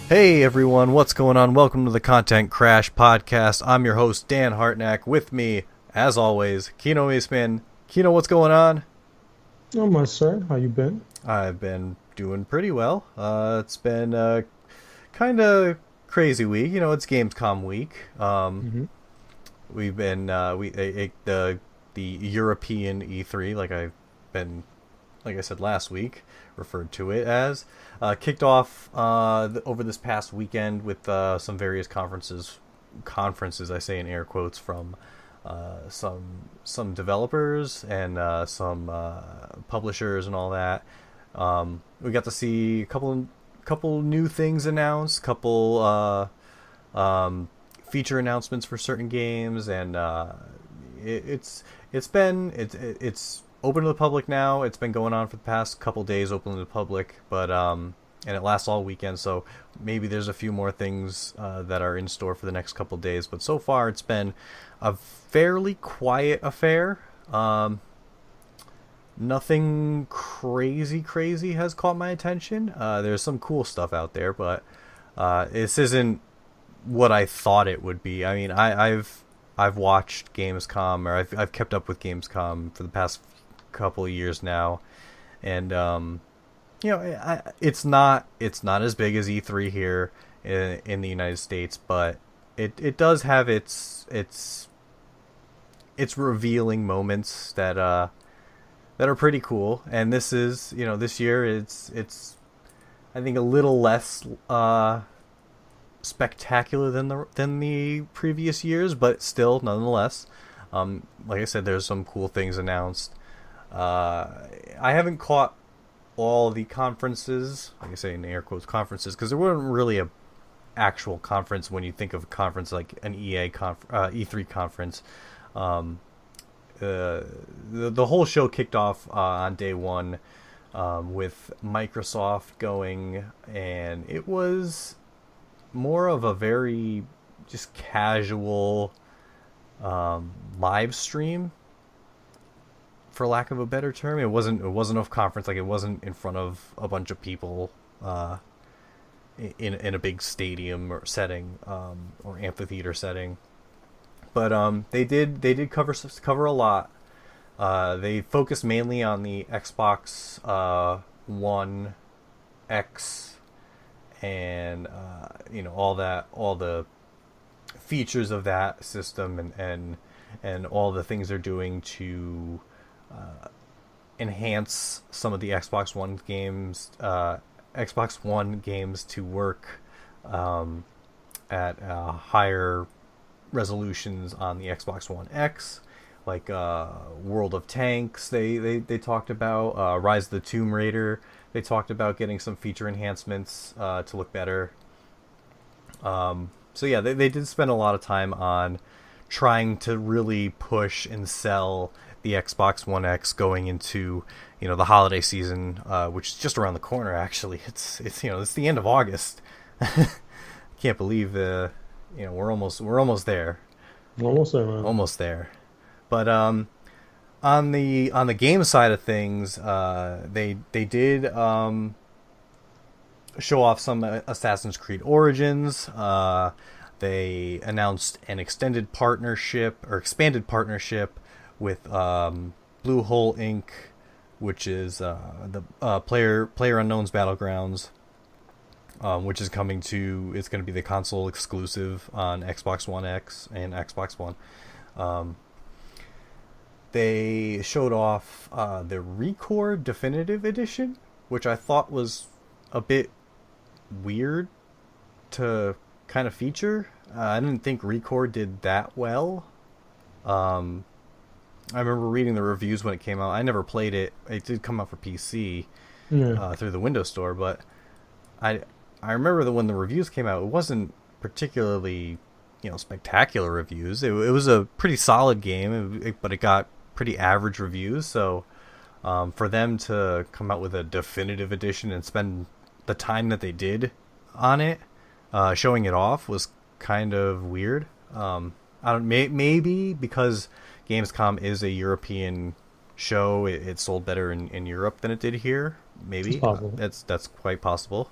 Hey everyone, what's going on? Welcome to the Content Crash Podcast. I'm your host, Dan Hartnack. With me, as always, Kino Eastman. Kino, what's going on? Not much, sir. How you been? I've been doing pretty well. It's been a kind of crazy week. You know, it's Gamescom week. Hmm. We've been the European E3, like I said last week, referred to it as, kicked off over this past weekend with some various conferences. Conferences, I say in air quotes, from some developers and some publishers and all that. We got to see a couple new things announced, feature announcements for certain games, and it's open to the public now. It's been going on for the past couple days, open to the public, but and it lasts all weekend. So maybe there's a few more things that are in store for the next couple days. But so far, it's been a fairly quiet affair. Nothing crazy has caught my attention. There's some cool stuff out there, but this isn't what I thought it would be. I mean, I've watched Gamescom, or I've kept up with Gamescom for the past couple of years now, and it's not as big as E3 here in the United States, but it does have its revealing moments that are pretty cool. And this is, this year it's I think a little less spectacular than the previous years, but still nonetheless, like I said, there's some cool things announced. I haven't caught all the conferences, like I say in air quotes conferences, because there wasn't really a actual conference when you think of a conference like an E3 conference. The whole show kicked off on day one with Microsoft going, and it was more of a very just casual live stream, for lack of a better term. It wasn't a conference, like it wasn't in front of a bunch of people in a big stadium or setting, or amphitheater setting. But they did cover a lot. They focused mainly on the Xbox One X, and all the features of that system, and all the things they're doing to enhance some of the Xbox One games to work at higher resolutions on the Xbox One X, like World of Tanks. They talked about Rise of the Tomb Raider. They talked about getting some feature enhancements to look better. So yeah, they did spend a lot of time on trying to really push and sell the Xbox One X going into the holiday season, which is just around the corner. Actually, it's the end of August. Can't believe we're almost there. Almost there, man. Almost there. But on the game side of things, they did show off some Assassin's Creed Origins. They announced an expanded partnership with Bluehole Inc., which is the Player Unknown's Battlegrounds, which is it's going to be the console exclusive on Xbox One X and Xbox One. They showed off the Record Definitive Edition, which I thought was a bit weird to kind of feature. I didn't think Record did that well. I remember reading the reviews when it came out. I never played it. It did come out for PC Yeah. through the Windows Store, but I remember that when the reviews came out, it wasn't particularly spectacular reviews. It was a pretty solid game, but it got pretty average reviews. So for them to come out with a definitive edition and spend the time that they did on it, showing it off, was kind of weird. Maybe because Gamescom is a European show, it sold better in Europe than it did here. It's Maybe possible. that's quite possible.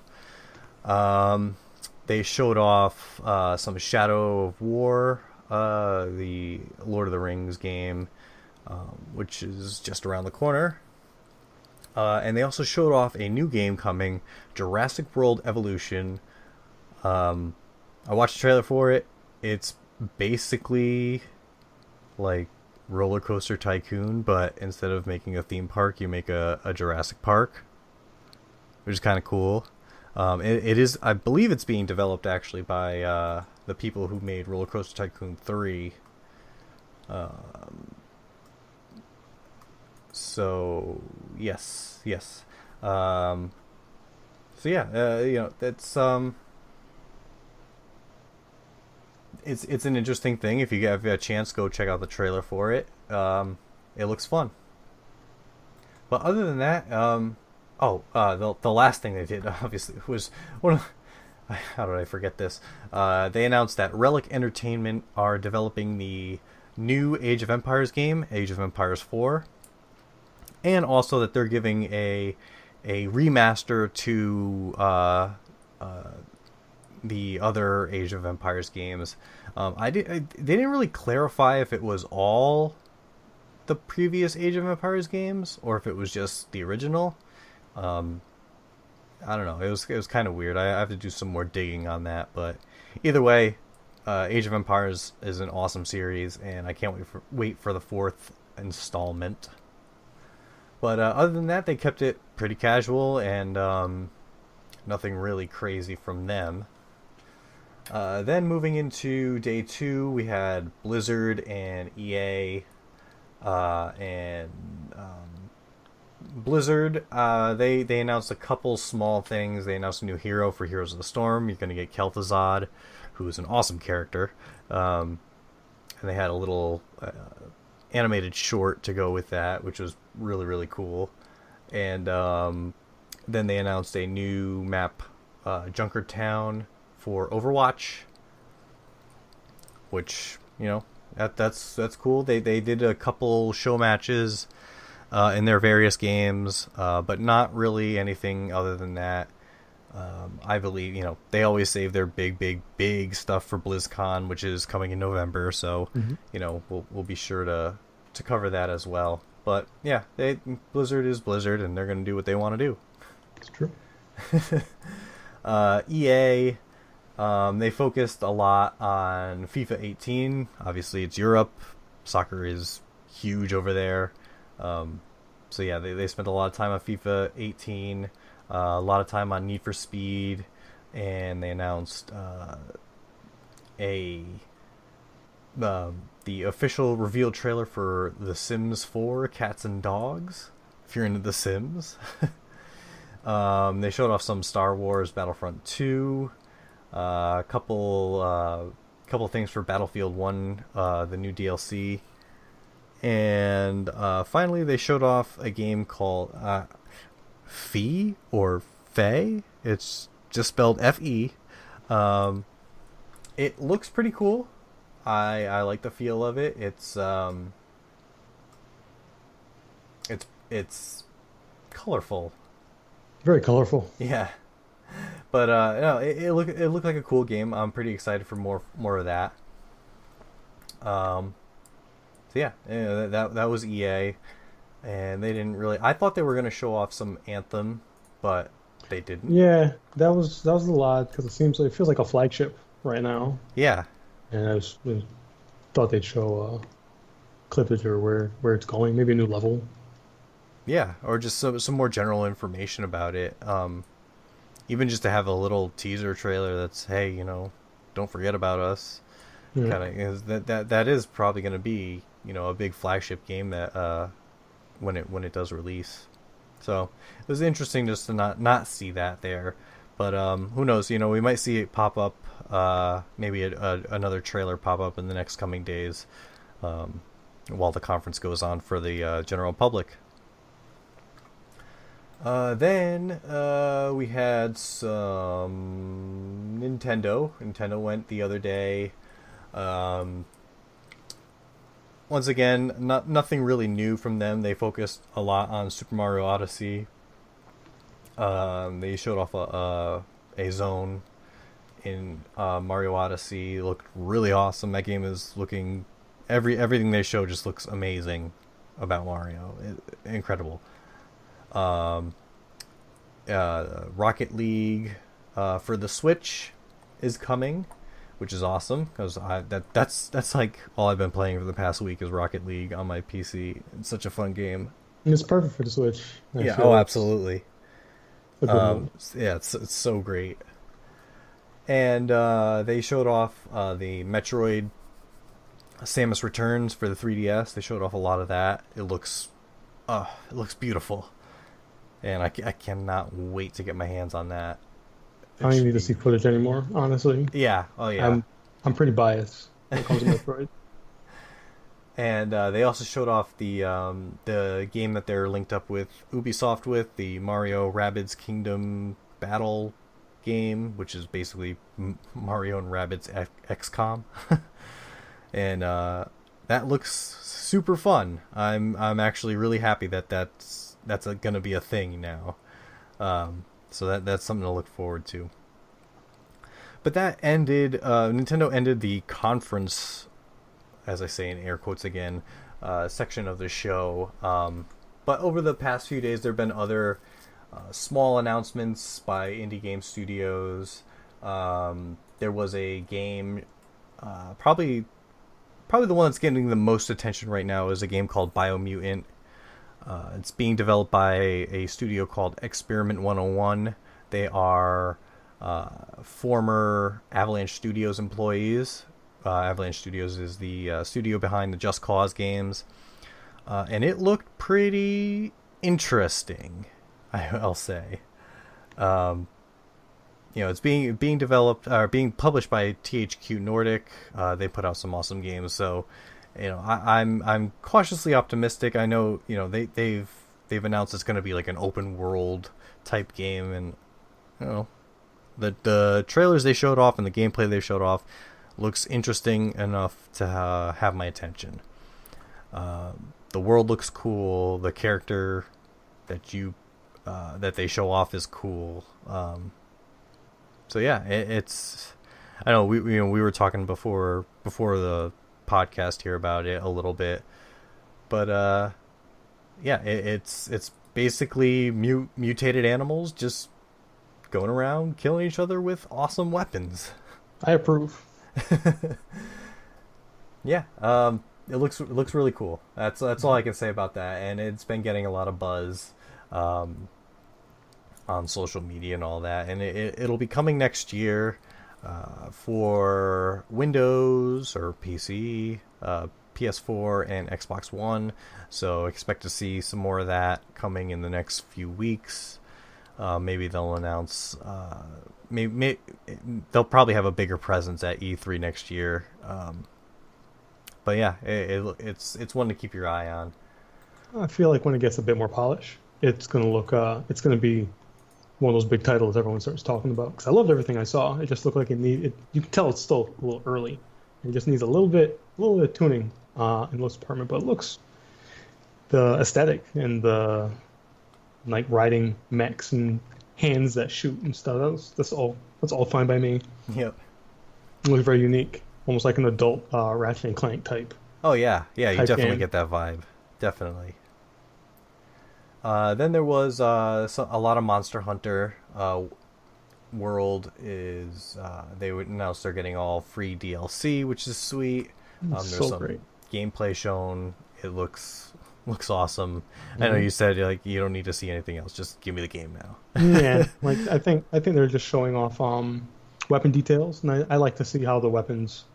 They showed off some Shadow of War, the Lord of the Rings game, which is just around the corner. And they also showed off a new game coming, Jurassic World Evolution. I watched the trailer for it. It's basically like Roller Coaster Tycoon, but instead of making a theme park, you make a Jurassic Park, which is kind of cool. It is, I believe it's being developed actually by the people who made Roller Coaster Tycoon 3. So yes. So yeah, that's it's an interesting thing. If you have a chance, go check out the trailer for it. It looks fun. But other than that, the last thing they did obviously was one of, how did I forget this? They announced that Relic Entertainment are developing the new Age of Empires game, Age of Empires 4, and also that they're giving a remaster to the other Age of Empires games. They didn't really clarify if it was all the previous Age of Empires games or if it was just the original. I don't know. It was kind of weird. I have to do some more digging on that, but either way, Age of Empires is an awesome series, and I can't wait for the 4th installment. But other than that, they kept it pretty casual, and nothing really crazy from them. Then moving into day 2, we had Blizzard and EA, and Blizzard, they announced a couple small things. They announced a new hero for Heroes of the Storm. You're going to get Kel'Thuzad, who is an awesome character. And they had a little animated short to go with that, which was really, really cool. And then they announced a new map, Junker Town, for Overwatch, which, you know, that's cool. They did a couple show matches in their various games, but not really anything other than that. I believe, you know, they always save their big stuff for BlizzCon, which is coming in November. So, you know, we'll be sure to cover that as well. But yeah, Blizzard is Blizzard, and they're going to do what they want to do. It's true. EA, they focused a lot on FIFA 18. Obviously, it's Europe. Soccer is huge over there. So yeah, they spent a lot of time on FIFA 18, a lot of time on Need for Speed, and they announced the official reveal trailer for The Sims 4 Cats and Dogs, if you're into The Sims. They showed off some Star Wars Battlefront 2, a couple things for Battlefield 1, the new DLC. And finally, they showed off a game called Fee or Fae. It's just spelled Fe. It looks pretty cool. I like the feel of it. It's colorful. Very colorful. Yeah. But no, it looked like a cool game. I'm pretty excited for more of that. So yeah, that was EA, and they didn't really. I thought they were gonna show off some Anthem, but they didn't. Yeah, that was a lot because it feels like a flagship right now. Yeah. And I thought they'd show clippage or where it's going, maybe a new level. Yeah, or just some more general information about it. Even just to have a little teaser trailer that's, hey, you know, don't forget about us. Yeah. Kind of that is probably going to be, you know, a big flagship game that when it does release. So it was interesting just to not see that there. But who knows? You know, we might see it pop up. Maybe another trailer pop up in the next coming days, while the conference goes on for the general public. Then we had some Nintendo. Nintendo went the other day. Once again, nothing really new from them. They focused a lot on Super Mario Odyssey. They showed off a zone in Mario Odyssey looked really awesome. That game is looking everything they show just looks amazing about Mario. Incredible. Um, Rocket League for the Switch is coming, which is awesome because that's like all I've been playing for the past week is Rocket League on my PC. It's such a fun game. And it's perfect for the Switch. I Yeah. feel Oh, it's absolutely. a good one. Yeah, it's so great. And they showed off the Metroid Samus Returns for the 3DS. They showed off a lot of that. It looks beautiful, and I cannot wait to get my hands on that. I don't even need to see footage anymore, honestly. Yeah. Oh yeah. I'm pretty biased when it comes to Metroid. And they also showed off the game that they're linked up with Ubisoft with, the Mario Rabbids Kingdom Battle game, which is basically Mario and Rabbids XCOM. And that looks super fun. I'm actually really happy that's going to be a thing now. So that's something to look forward to. But that ended. Nintendo ended the conference, as I say in air quotes again, section of the show. But over the past few days, there have been other small announcements by indie game studios. There was a game, probably the one that's getting the most attention right now is a game called Biomutant. It's being developed by a studio called Experiment 101. They are former Avalanche Studios employees. Avalanche Studios is the studio behind the Just Cause games. And it looked pretty interesting, I'll say. It's being developed or being published by THQ Nordic. They put out some awesome games, so I'm cautiously optimistic. I know they've announced it's going to be like an open world type game, and the trailers they showed off and the gameplay they showed off looks interesting enough to have my attention. The world looks cool. The character that they show off is cool. So yeah, it's. I know we were talking before the podcast here about it a little bit, but yeah, it's basically mutated animals just going around killing each other with awesome weapons. I approve. Yeah, it looks really cool. That's all I can say about that, and it's been getting a lot of buzz on social media and all that, and it'll be coming next year for Windows or PC, PS4, and Xbox One. So expect to see some more of that coming in the next few weeks. Maybe they'll announce. Maybe they'll probably have a bigger presence at E3 next year. But yeah, it's one to keep your eye on. I feel like when it gets a bit more polish, it's gonna look. It's gonna be one of those big titles everyone starts talking about. Because I loved everything I saw. It just looked like it needed. You can tell it's still a little early. It just needs a little bit of tuning in most department. But it looks, the aesthetic and the like riding mechs and hands that shoot and stuff. That's all fine by me. Yep. It looks very unique, almost like an adult Ratchet and Clank type. Oh yeah, you definitely game. get that vibe. Definitely. Then there was a lot of Monster Hunter. World is they would announce they're getting all free DLC, which is sweet. There's So some great. gameplay shown. It looks awesome. I know you said like you don't need to see anything else. Just give me the game now. Yeah, like I think they're just showing off weapon details, and I like to see how the weapons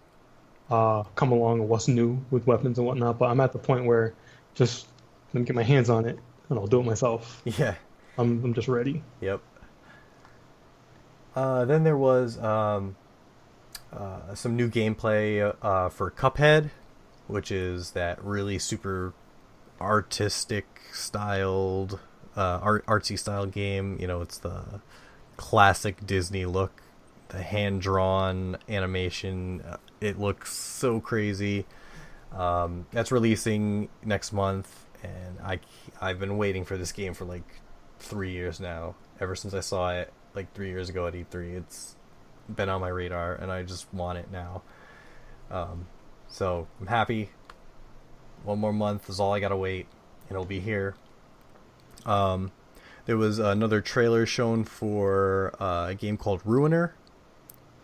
come along and what's new with weapons and whatnot. But I'm at the point where just let me get my hands on it and I'll do it myself. Yeah. I'm just ready. Yep. Then there was some new gameplay for Cuphead, which is that really super artistic styled, artsy styled game. It's the classic Disney look, the hand drawn animation. It looks so crazy. That's releasing next month, and I've been waiting for this game for like 3 years now. Ever since I saw it like 3 years ago at E3, been on my radar, and I just want it now. So I'm happy. One more month is all I gotta wait, and it'll be here. There was another trailer shown for a game called Ruiner,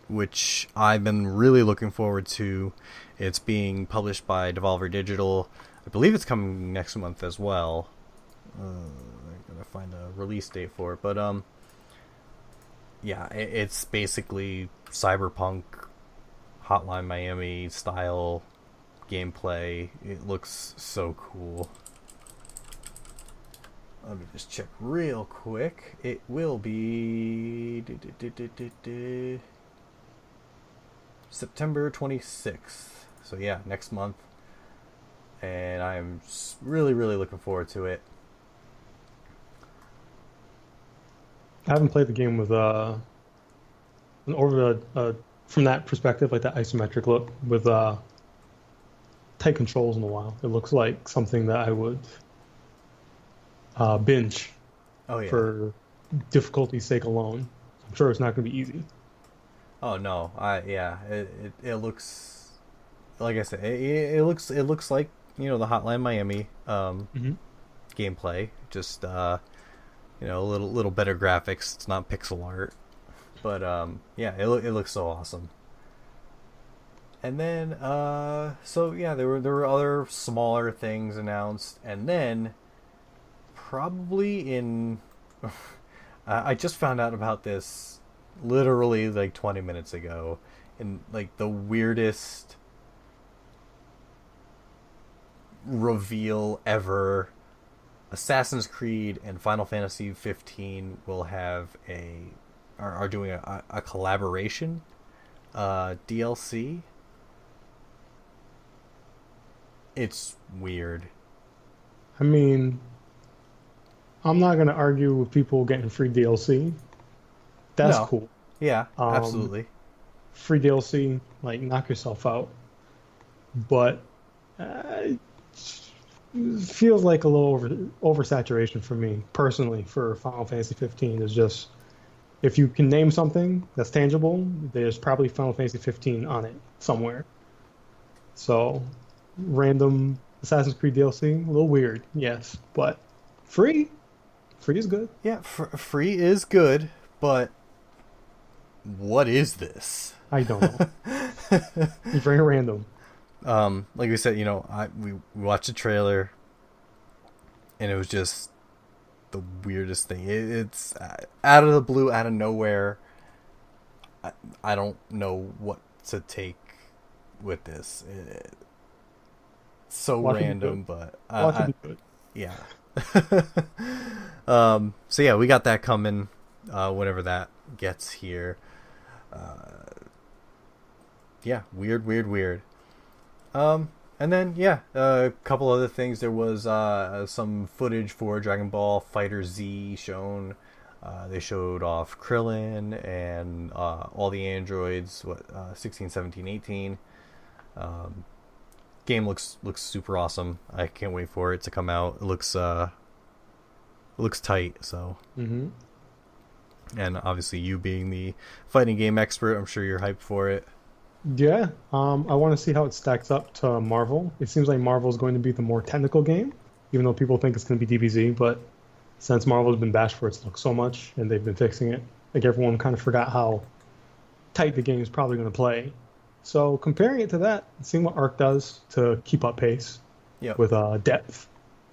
which I've been really looking forward to. It's being published by Devolver Digital. I believe it's coming next month as well. I gotta find a release date for it, but yeah, it's basically cyberpunk, Hotline Miami style gameplay. It looks so cool. Let me just check real quick. It will be September 26th. So yeah, next month. And I'm really, really looking forward to it. I haven't played the game with an over from that perspective, like that isometric look with tight controls in a while. It looks like something that I would binge Oh yeah. for difficulty's sake alone. I'm sure it's not going to be easy. Oh no. It looks, like I said, it looks like, you know, the Hotline Miami gameplay. Just you know, a little better graphics. It's not pixel art, but yeah, it looks so awesome. And then so yeah, there were other smaller things announced, and then probably in I just found out about this literally like 20 minutes ago, in like the weirdest reveal ever. Assassin's Creed and Final Fantasy 15 will have are doing a collaboration DLC. It's weird. I mean, I'm not going to argue with people getting free DLC. That's No. cool. Yeah, Um, absolutely. Free DLC, like knock yourself out. But it feels like a little oversaturation for me personally for Final Fantasy 15. Is just if you can name something that's tangible, there's probably Final Fantasy 15 on it somewhere. So random Assassin's Creed DLC, a little weird, yes, but free, free is good. Yeah, free is good, but what is this? I don't know. It's very random. Like we said, you know, we watched the trailer, and it was just the weirdest thing. It's out of the blue, out of nowhere. I don't know what to take with this. It's so Watch it be random, good. but Watch it be good. yeah. So yeah, we got that coming whenever that gets here. Yeah, weird. And then yeah, a couple other things. There was some footage for Dragon Ball Fighter Z shown. They showed off Krillin and all the androids. 16, 17, 18. Game looks super awesome. I can't wait for it to come out. It looks tight. So, Mm-hmm. and obviously you being the fighting game expert, I'm sure you're hyped for it. Yeah, I want to see how it stacks up to Marvel. It seems like Marvel is going to be the more technical game, even though people think it's going to be DBZ. But since Marvel's been bashed for its look so much, and they've been fixing it, like everyone kind of forgot how tight the game is probably going to play. So comparing it to that, seeing what Arc does to keep up pace Yep. with depth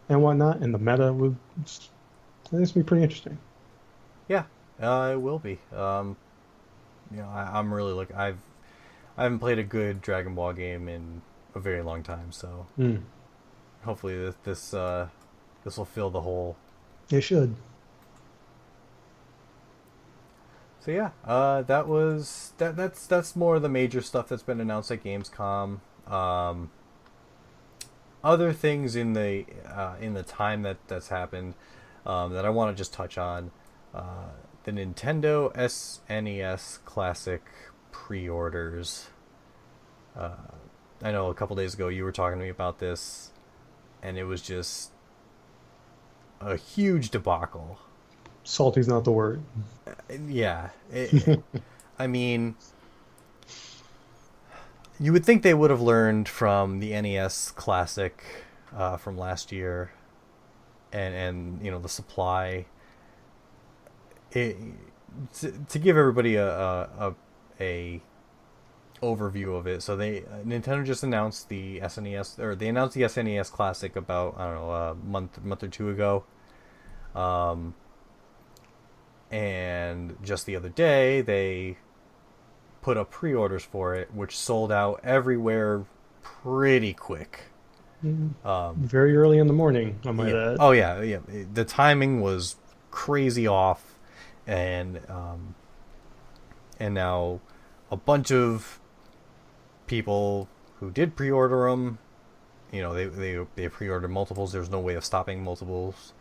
and whatnot, and the meta would, it's going to be pretty interesting. Yeah, it will be. You know, I'm really looking. I haven't played a good Dragon Ball game in a very long time, so hopefully this will fill the hole. It should. So yeah, that's more of the major stuff that's been announced at Gamescom. Other things in the time that's happened that I want to just touch on. The Nintendo SNES Classic pre-orders. I know a couple days ago you were talking to me about this, and it was just a huge debacle. Salty's not the word. Yeah, I mean, you would think they would have learned from the NES Classic from last year, and you know the supply. It, to give everybody a overview of it. So Nintendo just announced the SNES, or they announced the SNES Classic about, I don't know, a month or two ago. And just the other day they put up pre-orders for it, which sold out everywhere pretty quick. Very early in the morning, I might add. Oh yeah. The timing was crazy off, and now a bunch of people who did pre-order them, you know, they pre-ordered multiples. There's no way of stopping multiples,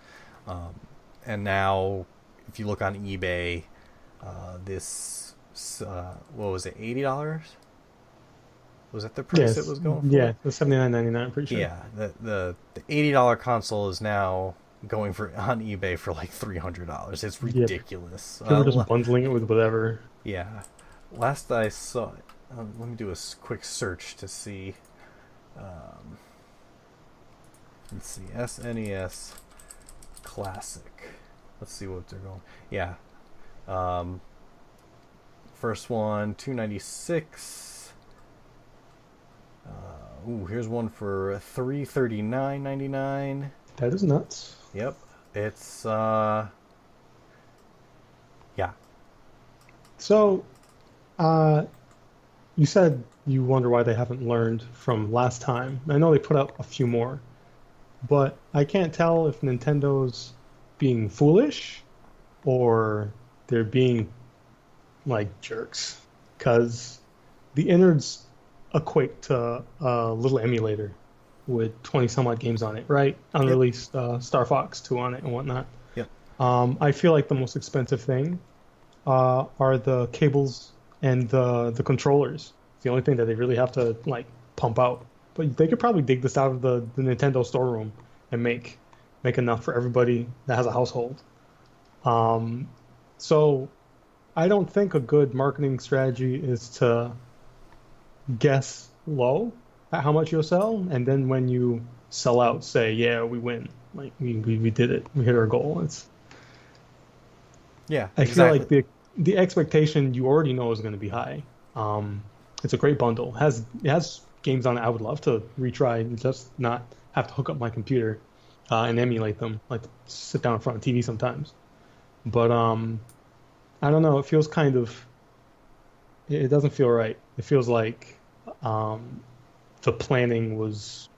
and now if you look on eBay, this what was it, $80? Was that the price it was going for? Yeah, the $79.99. I'm pretty sure. Yeah, the $80 console is now going for on eBay for like $300. It's ridiculous. People are just bundling it with whatever. Yeah, last I saw it. Let me do a quick search to see. Let's see, SNES Classic. Let's see what they're going. Yeah, first one $296. Here's one for $339.99. That is nuts. Yep, it's yeah. So, you said you wonder why they haven't learned from last time. I know they put out a few more, but I can't tell if Nintendo's being foolish or they're being like jerks, because the innards equate to a little emulator with 20 some odd games on it, right? Unreleased Star Fox 2 on it and whatnot. Yep. I feel like the most expensive thing are the cables and the controllers. It's the only thing that they really have to like pump out. But they could probably dig this out of the Nintendo storeroom and make enough for everybody that has a household. So I don't think a good marketing strategy is to guess low at how much you'll sell, and then when you sell out, say, yeah, we win. Like we did it. We hit our goal. Yeah, I feel like the expectation you already know is going to be high. It's a great bundle. It has games on it I would love to retry and just not have to hook up my computer and emulate them, like sit down in front of TV sometimes. But I don't know. It feels kind of. It doesn't feel right. It feels like the planning was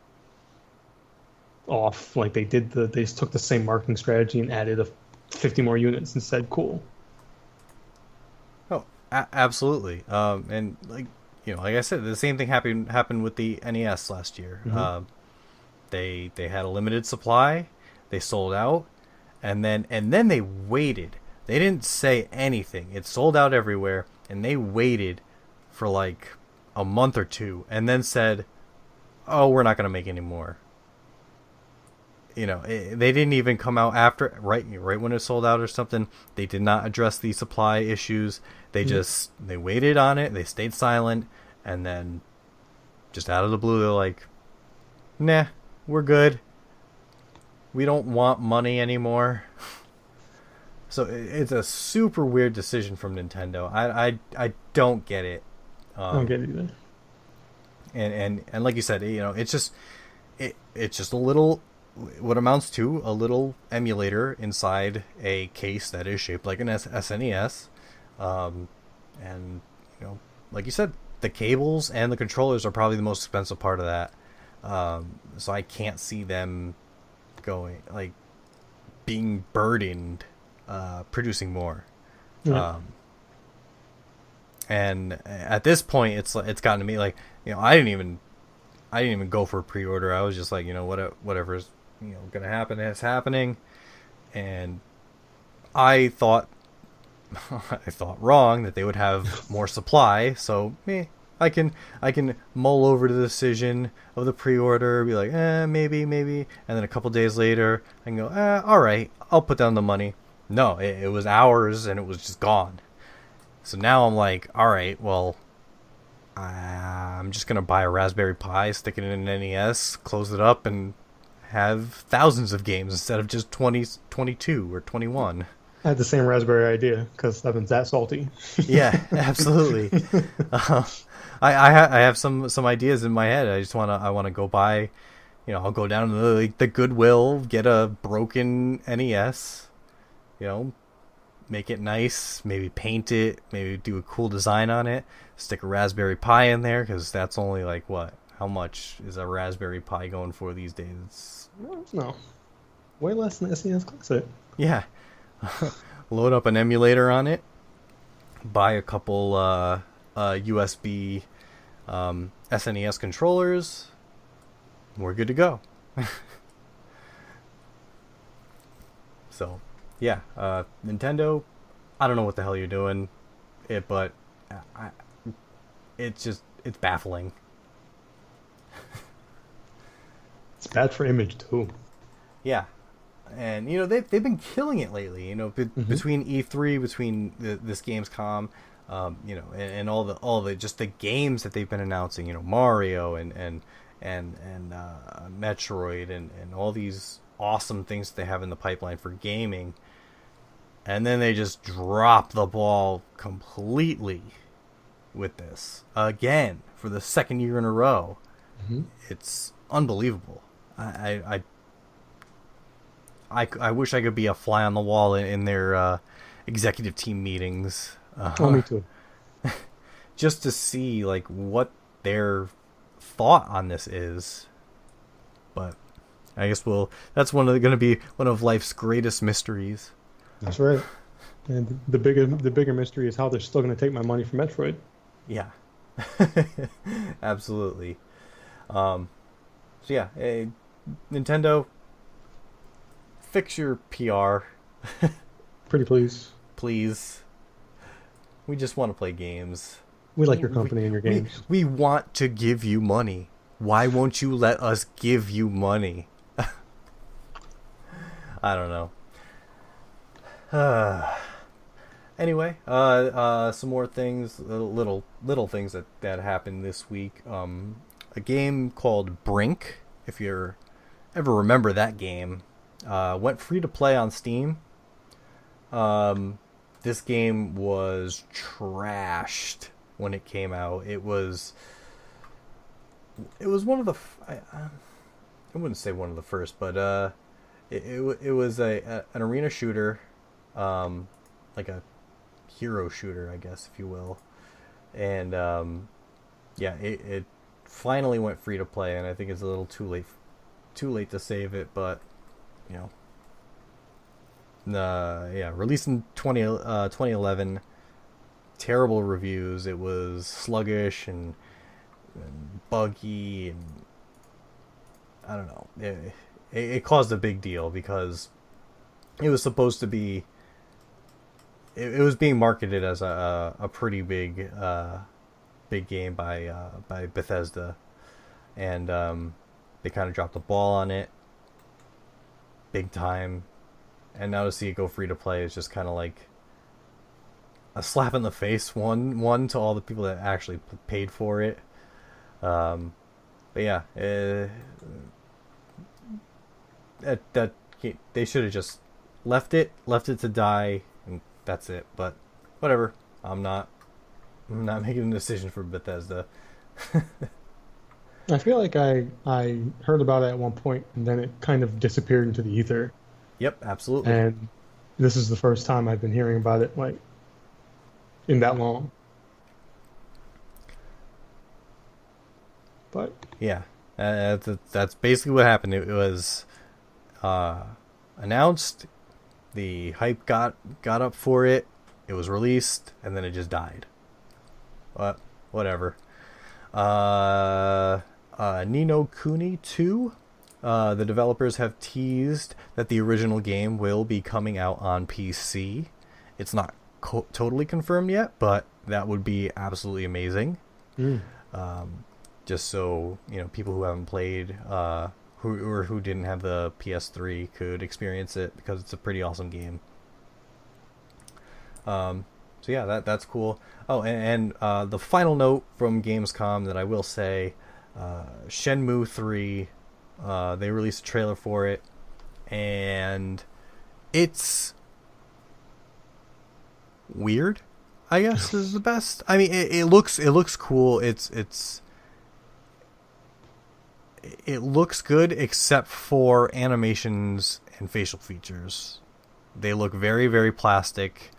off. Like they just took the same marketing strategy and added 50 more units and said, "Cool." Oh, absolutely. And like like I said, the same thing happened with the NES last year. Mm-hmm. They had a limited supply. They sold out, and then they waited. They didn't say anything. It sold out everywhere, and they waited for like a month or two, and then said, "Oh, we're not going to make any more." They didn't even come out after right when it sold out or something. They did not address the supply issues. They just they waited on it. They stayed silent, and then just out of the blue, they're like, "Nah, we're good. We don't want money anymore." So it's a super weird decision from Nintendo. I don't get it. I don't get it either. And like you said, it's just a little, what amounts to a little emulator inside a case that is shaped like an SNES, and like you said, the cables and the controllers are probably the most expensive part of that. So I can't see them being burdened producing more. Yeah. And at this point, it's gotten to me like, I didn't even go for a pre-order. I was just like, whatever's gonna happen is happening, and I thought wrong that they would have more supply. So I can mull over the decision of the pre-order, be like, maybe, and then a couple days later I can go, all right, I'll put down the money. No, it was hours and it was just gone. So now I'm like, all right, well, I'm just gonna buy a Raspberry Pi, stick it in an NES, close it up, and have thousands of games instead of just 20, 22, or 21. I had the same Raspberry idea because I've been that salty. Yeah, absolutely. Uh, I have some ideas in my head. I wanna go buy, I'll go down to the Goodwill, get a broken NES, make it nice, maybe paint it, maybe do a cool design on it, stick a Raspberry Pi in there, because that's only like what? How much is a Raspberry Pi going for these days? No, way less than the SNES Classic. Yeah. Load up an emulator on it, buy a couple USB SNES controllers, we're good to go. So, yeah, Nintendo, I don't know what the hell you're doing, but it's baffling. It's bad for image too. Yeah, and they've been killing it lately. Between E3, between this Gamescom, and all the just the games that they've been announcing. Mario and Metroid and all these awesome things that they have in the pipeline for gaming. And then they just drop the ball completely with this again for the second year in a row. Mm-hmm. It's unbelievable. I wish I could be a fly on the wall in their executive team meetings. Oh, me too. Just to see like what their thought on this is. But I guess that's going to be one of life's greatest mysteries. That's right. And the bigger mystery is how they're still going to take my money from Metroid. Yeah. Absolutely. So yeah, Nintendo, fix your PR. Pretty please. Please. We just want to play games. We like your company and your games. We want to give you money. Why won't you let us give you money? I don't know. Anyway, some more things, little things that happened this week. A game called Brink, if you ever remember that game, went free to play on Steam. This game was trashed when it came out. It was one of the I wouldn't say one of the first, but it was an arena shooter, like a hero shooter, I guess, if you will. And yeah, it finally went free to play, and I think it's a little too late to save it, but yeah, released in 2011. Terrible reviews. It was sluggish and buggy, and I don't know. It caused a big deal because it was supposed to be. It was being marketed as a pretty big game by Bethesda, and they kind of dropped the ball on it big time. And now to see it go free to play is just kind of like a slap in the face. One to all the people that actually paid for it. But yeah, that they should have just left it to die, and that's it. But whatever. I'm not making a decision for Bethesda. I feel like I heard about it at one point, and then it kind of disappeared into the ether. Yep, absolutely. And this is the first time I've been hearing about it, like, in that long. But yeah, that's basically what happened. It was announced, the hype got up for it, it was released, and then it just died. But whatever. Ni no Kuni 2. The developers have teased that the original game will be coming out on PC. It's not totally confirmed yet, but that would be absolutely amazing. Just so people who haven't played, who didn't have the PS3 could experience it, because it's a pretty awesome game. So yeah, that's cool. Oh, and the final note from Gamescom that I will say, Shenmue 3, they released a trailer for it, and it's weird, I guess is the best. I mean, it looks cool. It looks good except for animations and facial features. They look very, very plastic,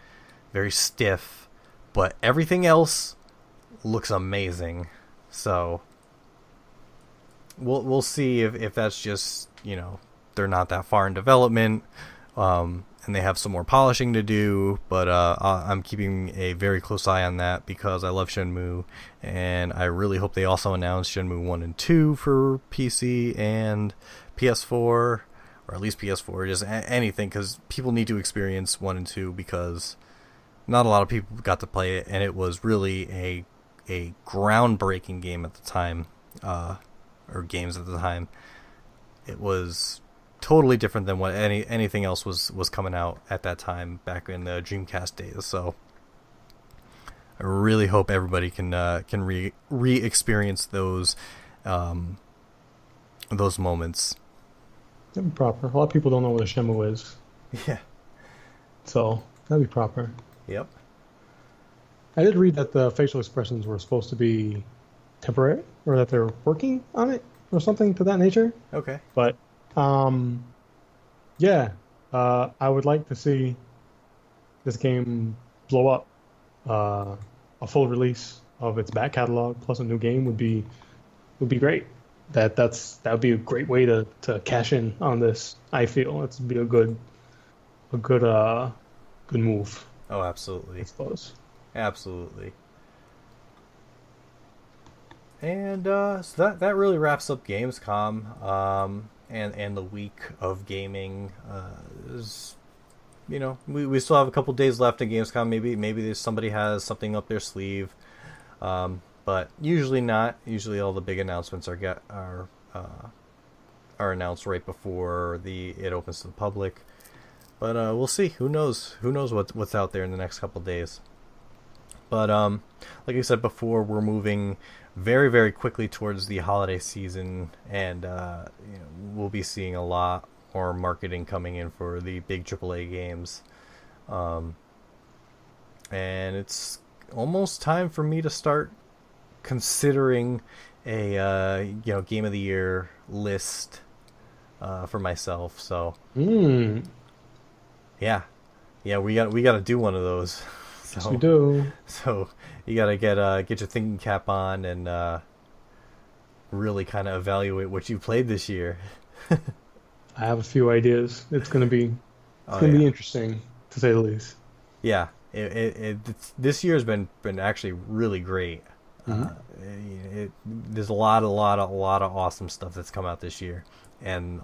very stiff, but everything else looks amazing. So we'll see if that's just, they're not that far in development, and they have some more polishing to do. But I'm keeping a very close eye on that because I love Shenmue, and I really hope they also announce Shenmue 1 and 2 for PC and PS4, or at least PS4, just anything, because people need to experience 1 and 2 because not a lot of people got to play it, and it was really a groundbreaking game at the time, or games at the time. It was totally different than what anything else was coming out at that time back in the Dreamcast days. So I really hope everybody can re-experience those moments. That'd be proper. A lot of people don't know what a Shenmue is. Yeah. So that'd be proper. Yep. I did read that the facial expressions were supposed to be temporary, or that they're working on it, or something to that nature. Okay. But, yeah, I would like to see this game blow up. A full release of its back catalog plus a new game would be great. That would be a great way to cash in on this. I feel it would be a good move. Oh, absolutely. I suppose. Absolutely. And so that really wraps up Gamescom, and the week of gaming. We still have a couple days left in Gamescom. Maybe somebody has something up their sleeve, but usually not. Usually all the big announcements are announced right before it opens to the public. But we'll see. Who knows? Who knows what's out there in the next couple days? But like I said before, we're moving very, very quickly towards the holiday season, and we'll be seeing a lot more marketing coming in for the big AAA games. And it's almost time for me to start considering a game of the year list for myself. So yeah, we got to do one of those. So, yes, we do. So you gotta get your thinking cap on and really kind of evaluate what you played this year. I have a few ideas. It's gonna be interesting, to say the least. Yeah, this year has been actually really great. Mm-hmm. There's a lot of awesome stuff that's come out this year, and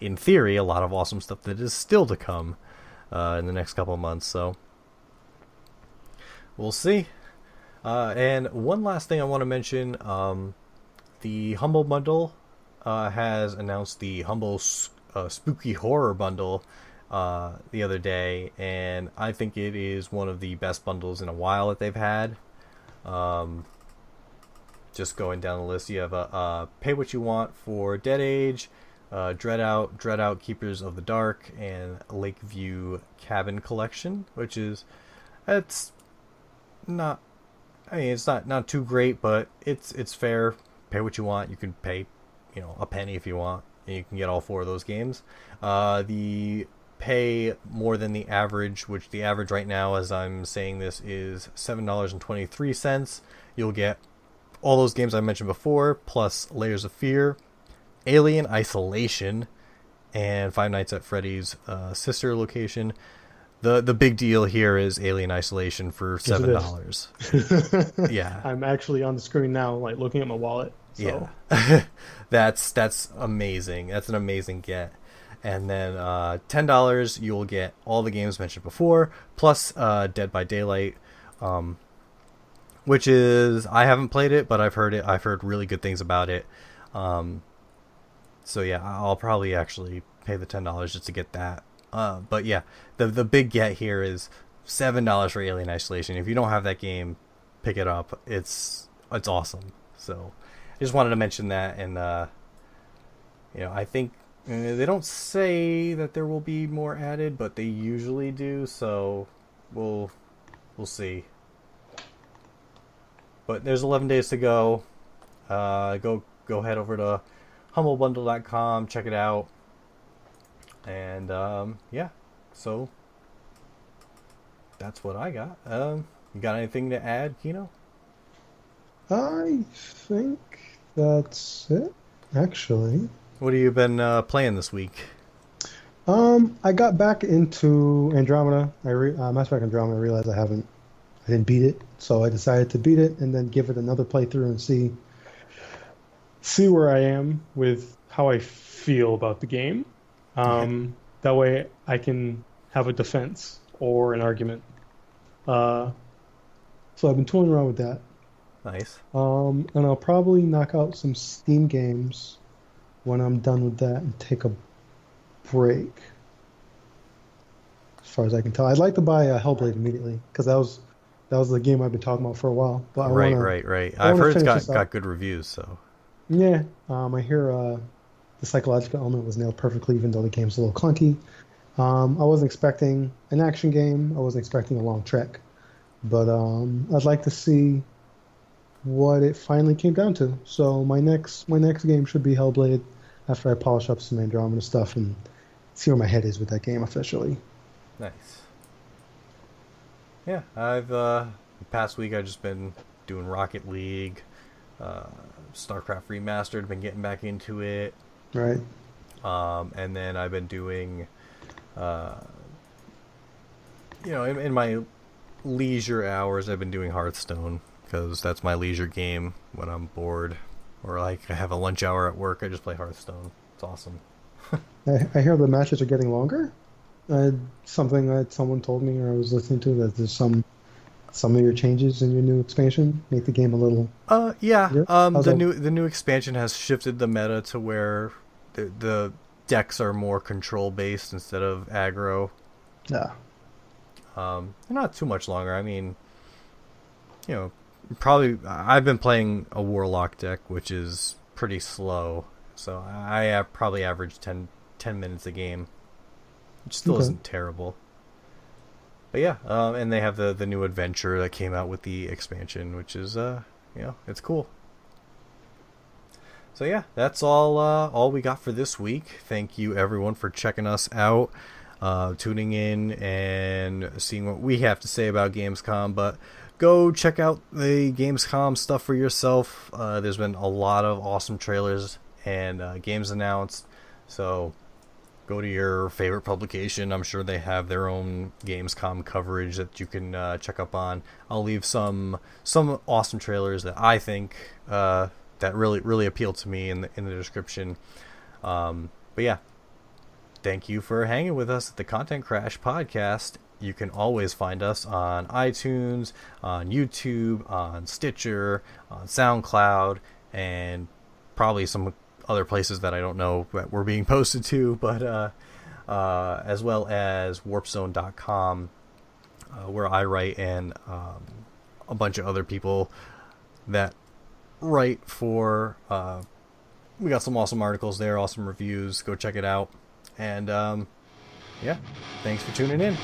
in theory, a lot of awesome stuff that is still to come in the next couple of months. So we'll see. And one last thing I want to mention, the Humble Bundle has announced the Humble Spooky Horror Bundle the other day, and I think it is one of the best bundles in a while that they've had. Just going down the list, you have a Pay What You Want for Dead Age, Dread Out, Keepers of the Dark, and Lakeview Cabin Collection, which is it's not too great, but it's fair. Pay what you want. You can pay, a penny if you want, and you can get all 4 of those games. The pay more than the average, which the average right now, as I'm saying this, is $7.23. You'll get all those games I mentioned before, plus Layers of Fear, Alien Isolation, and Five Nights at Freddy's sister location. The big deal here is Alien Isolation for $7. Yeah, I'm actually on the screen now, like looking at my wallet. So. Yeah, that's amazing. That's an amazing get. And then $10, you'll get all the games mentioned before, plus Dead by Daylight, which is, I haven't played it, but I've heard really good things about it. So yeah, I'll probably actually pay the $10 just to get that. But yeah, the big get here is $7 for Alien Isolation. If you don't have that game, pick it up. It's awesome. So I just wanted to mention that, and I think they don't say that there will be more added, but they usually do. So we'll see. But there's 11 days to go. Go head over to humblebundle.com, check it out, and so that's what I got. You got anything to add, Kino? I think that's it, actually. What have you been playing this week? I got back into Andromeda. Mass Effect Andromeda. I realized I didn't beat it, so I decided to beat it and then give it another playthrough and see where I am with how I feel about the game. That way I can have a defense or an argument. So I've been tooling around with that. Nice. And I'll probably knock out some Steam games when I'm done with that and take a break. As far as I can tell, I'd like to buy Hellblade immediately because that was the game I've been talking about for a while. But right. I've heard it's got good reviews. So yeah, I hear the psychological element was nailed perfectly, even though the game's a little clunky. I wasn't expecting an action game. I wasn't expecting a long trek, but I'd like to see what it finally came down to. So my next game should be Hellblade after I polish up some Andromeda stuff and see where my head is with that game officially. Nice. Yeah, I've the past week I've just been doing Rocket League, StarCraft Remastered. Been getting back into it. Right. And then I've been doing, in my leisure hours, I've been doing Hearthstone because that's my leisure game when I'm bored or like I have a lunch hour at work. I just play Hearthstone. It's awesome. I hear the matches are getting longer. Something that someone told me or I was listening to that there's some of your changes in your new expansion make the game a little. Yeah. The new expansion has shifted the meta to where the decks are more control based instead of aggro. Yeah. Not too much longer. I mean, probably I've been playing a Warlock deck, which is pretty slow. So I probably average 10 minutes a game, which still isn't terrible. But yeah, and they have the new adventure that came out with the expansion, which is it's cool. So yeah, that's all we got for this week. Thank you everyone for checking us out, tuning in and seeing what we have to say about Gamescom. But go check out the Gamescom stuff for yourself. There's been a lot of awesome trailers and games announced. So go to your favorite publication. I'm sure they have their own Gamescom coverage that you can check up on. I'll leave some awesome trailers that I think that really appealed to me in the description. But yeah, thank you for hanging with us at the Content Crash Podcast. You can always find us on iTunes, on YouTube, on Stitcher, on SoundCloud, and probably some other places that I don't know that we're being posted to, but as well as warpzone.com, where I write, and a bunch of other people that write for we got some awesome articles there, awesome reviews. Go check it out, and yeah, thanks for tuning in.